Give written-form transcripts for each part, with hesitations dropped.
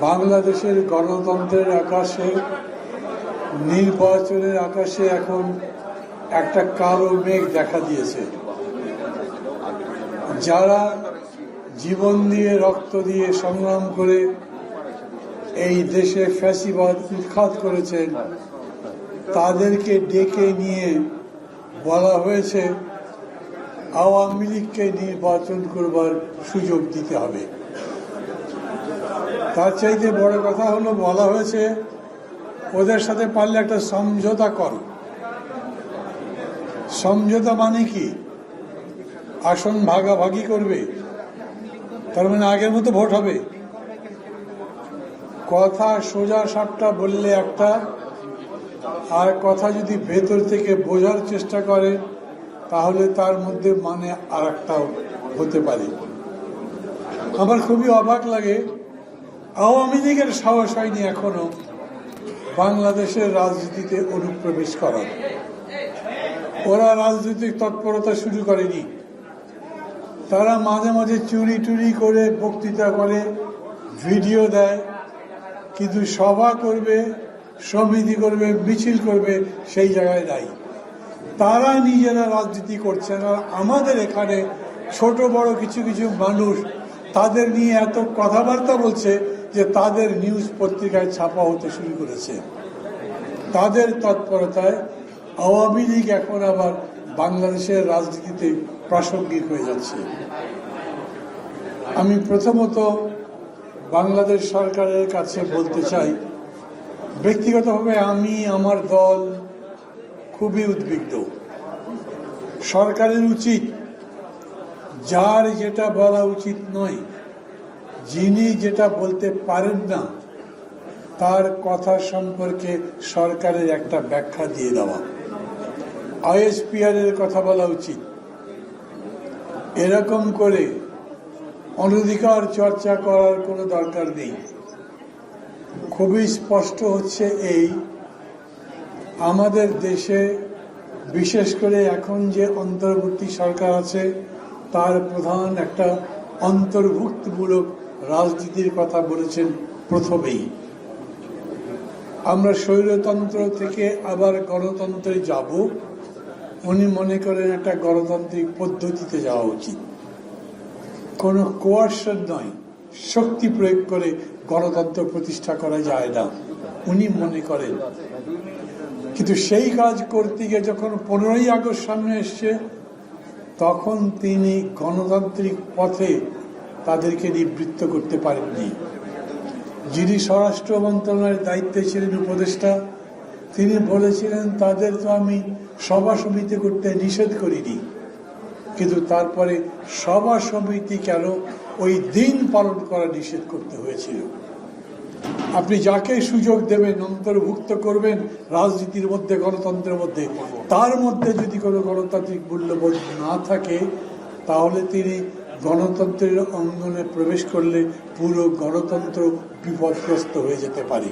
বাংলাদেশের গণতন্ত্রের আকাশে, নির্বাচনের আকাশে এখন একটা কালো মেঘ দেখা দিয়েছে। যারা জীবন দিয়ে, রক্ত দিয়ে সংগ্রাম করে এই দেশে ফ্যাসিবাদ উৎখাত করেছেন, তাদেরকে ডেকে নিয়ে বলা হয়েছে আওয়ামী লীগকে নির্বাচন করবার সুযোগ দিতে হবে। তার চাইতে বড় কথা হলো, বলা হয়েছে ওদের সাথে পারলে একটা সমঝোতা করো। সমঝোতা মানে কি? আসন ভাগাভাগি করবে, তার মানে আগের মতো ভোট হবে। কথা সোজা সাপটা বললে একটা, আর কথা যদি ভেতর থেকে বোঝার চেষ্টা করে তাহলে তার মধ্যে মানে আর একটাও হতে পারে। আমার খুবই অবাক লাগে, আওয়ামী লীগের সাহস হয়নি এখনো বাংলাদেশের রাজনীতিতে অনুপ্রবেশ করার। ওরা রাজনৈতিক তৎপরতা শুরু করেনি। তারা মাঝে মাঝে চুরি টুরি করে বক্তৃতা করে, ভিডিও দেয়, কিন্তু সভা করবে, সমিতি করবে, মিছিল করবে সেই জায়গায় নাই। তারা নিজেরা রাজনীতি করছেন। আর আমাদের এখানে ছোট বড় কিছু কিছু মানুষ তাদের নিয়ে এত কথাবার্তা বলছে যে তাদের নিউজ পত্রিকায় ছাপা হতে শুরু করেছে। তাদের তৎপরতায় আওয়ামী লীগ এখন আবার বাংলাদেশের রাজনীতিতে প্রাসঙ্গিক হয়ে যাচ্ছে। আমি প্রথমত বাংলাদেশ সরকারের কাছে বলতে চাই, ব্যক্তিগতভাবে আমি, আমার দল খুবই উদ্বিগ্ন। সরকারের উচিত, যার যেটা বলা উচিত নয়, যিনি যেটা বলতে পারেন না, তার কথা সম্পর্কে সরকারের একটা ব্যাখ্যা দিয়ে দেওয়া। আইএসপিআর এর কথা বলা উচিত। এরকম করে অনধিকার চর্চা করার কোনো দরকার নেই। খুবই স্পষ্ট হচ্ছে এই, আমাদের দেশে বিশেষ করে এখন যে অন্তর্বর্তী সরকার আছে তার প্রধান একটা অন্তর্ভুক্তমূলক রাজনীতির কথা বলেছেন প্রথমেই। আমরা স্বৈরতন্ত্র থেকে আবার গণতন্ত্রে যাব, উনি মনে করেন একটা গণতান্ত্রিক পদ্ধতিতে যাওয়া উচিত। কোনো কোয়ার্শন নয়, শক্তি প্রয়োগ করে গণতন্ত্র প্রতিষ্ঠা করা যায় না উনি মনে করেন। কিন্তু সেই কাজ করতে গিয়ে যখন 15ই আগস্ট সামনে এসছে, তখন তিনি গণতান্ত্রিক পথে তাদেরকে নিবৃত্ত করতে পারেননি। যিনি স্বরাষ্ট্র মন্ত্রণালয়ের দায়িত্বে ছিলেন, উপদেষ্টা, তিনি বলেছিলেন তাদের তো আমি সভা সমিতি করতে নিষেধ করিনি, কিন্তু তারপরে সভা সমিতি কেন ওই দিন পালন করা নিষেধ করতে হয়েছিল। আপনি যাকে সুযোগ দেবেন, অন্তর্ভুক্ত করবেন রাজনীতির মধ্যে, গণতন্ত্রের মধ্যে, তার মধ্যে যদি কোনো গণতান্ত্রিক মূল্যবোধ না থাকে, তাহলে তিনি গণতন্ত্রের অঙ্গনে প্রবেশ করলে পুরো গণতন্ত্র বিপদগ্রস্ত হয়ে যেতে পারে।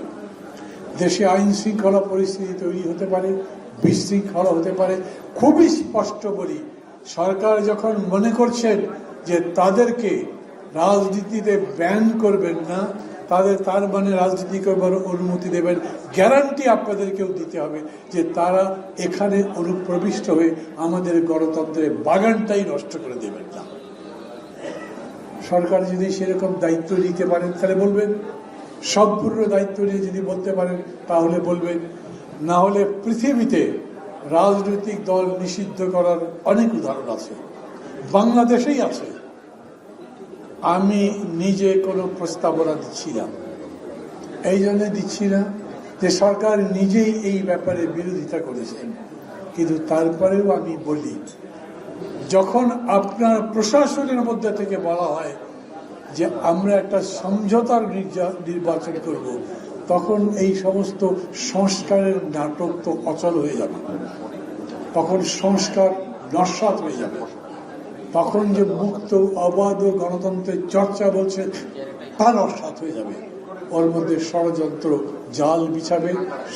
দেশে আইন শৃঙ্খলা পরিস্থিতি তৈরি হতে পারে, বিশৃঙ্খলা হতে পারে। খুবই স্পষ্ট বলি, সরকার যখন মনে করছেন যে তাদেরকে রাজনীতিতে ব্যান করবেন না, তার মানে রাজনীতি করবার অনুমতি দেবেন, গ্যারান্টি আপনাদেরকেও দিতে হবে যে তারা এখানে অনুপ্রবিষ্ট হয়ে আমাদের গণতন্ত্রের বাগানটাই নষ্ট করে দেবেন না। সরকার যদি সেরকম দায়িত্ব নিতে পারেন তাহলে বলবেন, সম্পূর্ণ দায়িত্ব নিয়ে যদি বলতে পারেন তাহলে বলবেন। না হলে পৃথিবীতে রাজনৈতিক দল নিষিদ্ধ করার অনেক উদাহরণ আছে, বাংলাদেশেই আছে। আমি নিজে কোনো প্রস্তাবনা দিচ্ছি না, এই জন্য দিচ্ছি না যে সরকার নিজেই এই ব্যাপারে বিরোধিতা করেছেন। কিন্তু তারপরেও আমি বলি, যখন আপনার প্রশাসনের মধ্যে থেকে বলা হয় যে আমরা একটা সমঝোতার নির্বাচন করব, তখন এই সমস্ত সংস্কারের নাটক তো অচল হয়ে যাবে। তখন সংস্কার নস্যাৎ হয়ে যাবে। তখন যে মুক্ত অবাধ গণতন্ত্রের চর্চা বলছে তা নস্যাৎ হয়ে যাবে। ওর মধ্যে ষড়যন্ত্র জাল বিছাবে,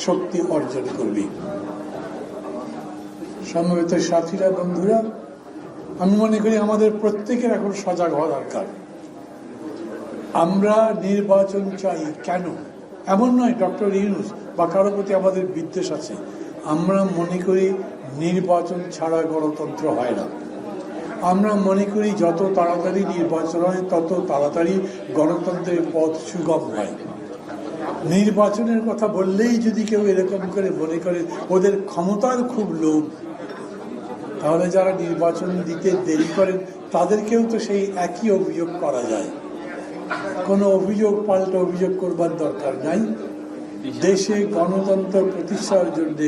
শক্তি অর্জন করবে। সমবেত সাথীরা, বন্ধুরা, আমি মনে করি আমাদের প্রত্যেকের এখন সজাগ হওয়া দরকার। আমরা নির্বাচন চাই কেন? এমন নয় ডক্টর ইউনূস বা কারো প্রতি আমাদের বিদ্বেষ আছে। আমরা মনে করি নির্বাচন ছাড়া গণতন্ত্র হয় না। আমরা মনে করি যত তাড়াতাড়ি নির্বাচন হয় তত তাড়াতাড়ি গণতন্ত্রের পথ সুগম হয়। নির্বাচনের কথা বললেই যদি কেউ এরকম করে মনে করে ওদের ক্ষমতার খুব লোভ, তাহলে যারা নির্বাচন দিতে দেরি করেন তাদেরকেও তো সেই একই অভিযোগ করা যায়। কোনো অভিযোগ পাল্টা অভিযোগ করবার দরকার নাই। দেশে গণতন্ত্র প্রতিষ্ঠার জন্য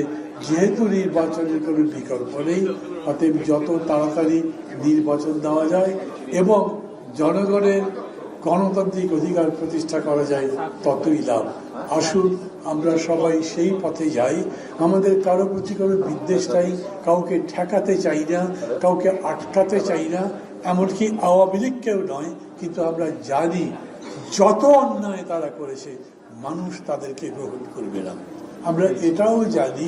যেহেতু নির্বাচনের কোনো বিকল্প নেই, অতএব যত তাড়াতাড়ি নির্বাচন দেওয়া যায় এবং জনগণের গণতান্ত্রিক অধিকার প্রতিষ্ঠা করা যায় ততই লাভ। আসুন আমরা সবাই সেই পথে যাই। আমাদের কারো প্রতি কোনো বিদ্বেষ নাই, কাউকে ঠেকাতে চাই না, কাউকে আটকাতে চাই না, এমনকি আওয়ামী লীগকেও নয়। কিন্তু আমরা জানি যত অন্যায় তারা করেছে মানুষ তাদেরকে গ্রহণ করবে না। আমরা এটাও জানি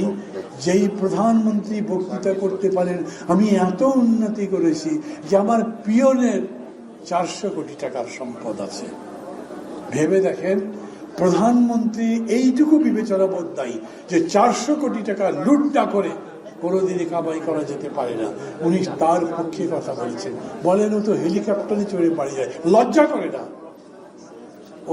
যেই প্রধানমন্ত্রী বক্তৃতা করতে পারেন আমি এত উন্নতি করেছি যে আমার পিয়নের 400 কোটি টাকার সম্পদ আছে। ভেবে দেখেন, প্রধানমন্ত্রী এইটুকু বিবেচনা বোধ নাই যে 400 কোটি টাকা লুট না করে কোনোদিনই কামাই করা যেতে পারে না। উনি তার পক্ষে কথা বলছেন। বলেন ও তো হেলিকপ্টারে চড়ে বাড়ি যায়, লজ্জা করে না?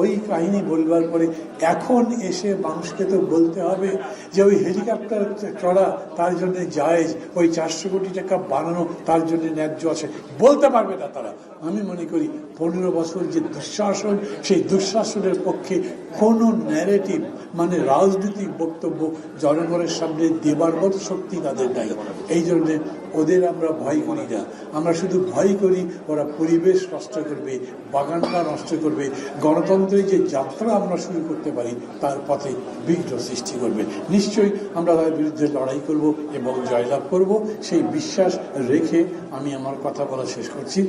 ওই কাহিনী বলবার পরে এখন এসে মানুষকে তো বলতে হবে যে ওই হেলিকপ্টার চড়া তার জন্য জায়েজ, ওই 400 কোটি টাকা বানানো তার জন্য ন্যায্য আছে, বলতে পারবে না তারা। আমি মনে করি 15 বছর যে দুঃশাসন, সেই দুঃশাসনের পক্ষে কোনো ন্যারেটিভ মানে রাজনৈতিক বক্তব্য জনগণের সামনে দেবার মতো শক্তি তাদের নাই। এই জন্যে ওদের আমরা ভয় করি না। আমরা শুধু ভয় করি ওরা পরিবেশ নষ্ট করবে, বাগানটা নষ্ট করবে, গণতন্ত্রের যে যাত্রা আমরা শুরু করতে পারি তার পথে বিঘ্ন সৃষ্টি করবে। নিশ্চয়ই আমরা তাদের বিরুদ্ধে লড়াই করব এবং জয়লাভ করব, সেই বিশ্বাস রেখে আমি আমার কথা বলা শেষ করছি।